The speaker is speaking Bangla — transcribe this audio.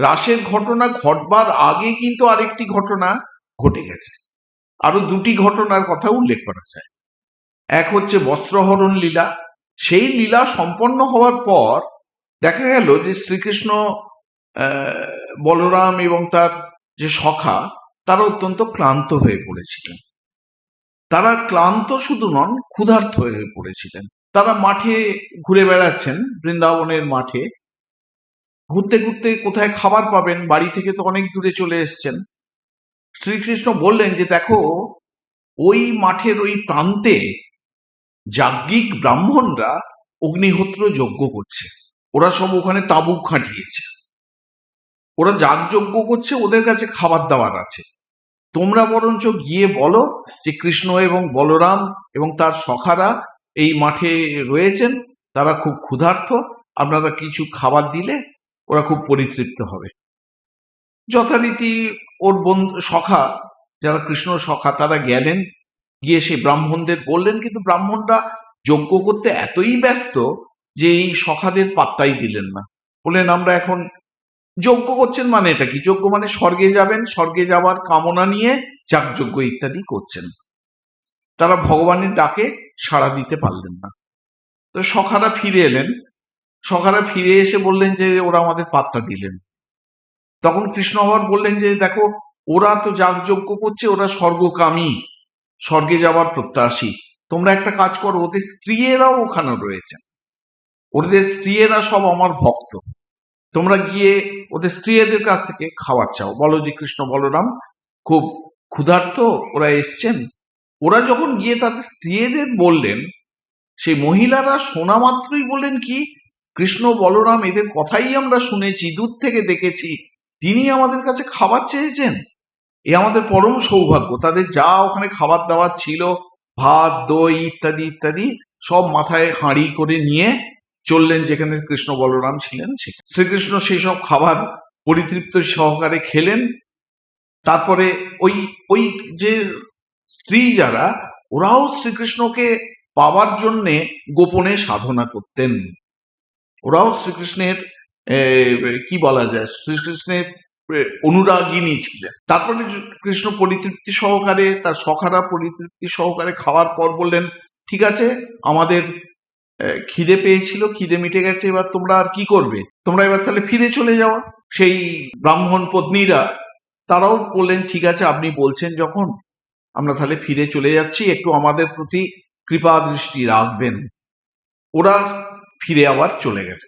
রাসের ঘটনা ঘটবার আগে কিন্তু আরেকটি ঘটনা ঘটে গেছে। আরো দুটি ঘটনার কথা উল্লেখ করা যায়। এক হচ্ছে বস্ত্রহরণ লীলা। সেই লীলা সম্পন্ন হওয়ার পর দেখা গেল যে শ্রীকৃষ্ণ, বলরাম এবং তার যে সখা, তারা অত্যন্ত ক্লান্ত হয়ে পড়েছিলেন। তারা ক্লান্ত শুধু নন, ক্ষুধার্ত হয়ে পড়েছিলেন। তারা মাঠে ঘুরে বেড়াচ্ছেন, বৃন্দাবনের মাঠে ঘুরতে ঘুরতে কোথায় খাবার পাবেন, বাড়ি থেকে তো অনেক দূরে চলে এসছেন। শ্রীকৃষ্ণ বললেন যে দেখো, ওই মাঠের ওই প্রান্তে যাজ্ঞিক ব্রাহ্মণরা অগ্নিহোত্র যজ্ঞ করছে। ওরা সব ওখানে তাঁবু খাটিয়েছে, ওরা যাগযজ্ঞ করছে, ওদের কাছে খাবার দাবার আছে। তোমরা বরঞ্চ গিয়ে বলো যে কৃষ্ণ এবং বলরাম এবং তার সখারা এই মাঠে রয়েছেন, তারা খুব ক্ষুধার্ত, আপনারা কিছু খাবার দিলে ওরা খুব পরিতৃপ্ত হবে। যথারীতি ওর বন্ধু সখা, যারা কৃষ্ণ সখা, তারা গেলেন, গিয়ে সেই ব্রাহ্মণদের বললেন, কিন্তু ব্রাহ্মণরা যজ্ঞ করতে এতই ব্যস্ত যে এই সখাদের পাত্তাই দিলেন না। বললেন আমরা এখন যজ্ঞ করছেন মানে এটা কি? যজ্ঞ মানে স্বর্গে যাবেন, স্বর্গে যাওয়ার কামনা নিয়ে যাগযজ্ঞ ইত্যাদি করছেন। তারা ভগবানের ডাকে সাড়া দিতে পারলেন না। তো সখারা ফিরে এলেন। সখারা ফিরে এসে বললেন যে ওরা আমাদের পাত্তা দিলেন। তখন কৃষ্ণ আবার বললেন যে দেখো, ওরা তো যাগযজ্ঞ করছে, ওরা স্বর্গকামী, স্বর্গে যাওয়ার প্রত্যাশী। তোমরা একটা কাজ করো, ওদের স্ত্রীয়েরাও ওখানে রয়েছে, ওদের স্ত্রীয়েরা সব আমার ভক্ত, তোমরা গিয়ে ওদের স্ত্রীদের কাছ থেকে খাবার চাও, বলো যে কৃষ্ণ বলরাম খুব ক্ষুধার্ত, ওরা এসছেন। ওরা যখন গিয়ে তাদের স্ত্রীদের বললেন, সেই মহিলারা শোনা মাত্রই বললেন কি, কৃষ্ণ বলরাম এদের কথাই আমরা শুনেছি, দূর থেকে দেখেছি, তিনি আমাদের কাছে খাবার চেয়েছেন, এ আমাদের পরম সৌভাগ্য। তাদের যা ওখানে খাবার দাবার ছিল, ভাত দই ইত্যাদি ইত্যাদি, সব মাথায় হাঁড়ি করে নিয়ে চললেন যেখানে কৃষ্ণ বলরাম ছিলেন সেখানে। শ্রীকৃষ্ণ সেই সব খাবার পরিতৃপ্ত সহকারে খেলেন। তারপরে ওই ওই যে স্ত্রী যারা, ওরাও শ্রীকৃষ্ণকে পাওয়ার জন্যে গোপনে সাধনা করতেন। ওরাও শ্রীকৃষ্ণের কি বলা যায়, শ্রীকৃষ্ণের অনুরাগিনী ছিলেন। তারপরে কৃষ্ণ পরিতৃপ্তি সহকারে, তার সখারা পরিতৃপ্তি সহকারে খাওয়ার পর বললেন, ঠিক আছে, আমাদের খিদে পেয়েছিল, খিদে মিটে গেছে, এবার তোমরা আর কি করবে, তোমরা এবার তাহলে ফিরে চলে যাওয়া। সেই ব্রাহ্মণ পত্নীরা তারাও বললেন, ঠিক আছে, আপনি বলছেন যখন, আমরা তাহলে ফিরে চলে যাচ্ছি, একটু আমাদের প্রতি কৃপা দৃষ্টি রাখবেন। ওরা ফিরে আবার চলে গেল।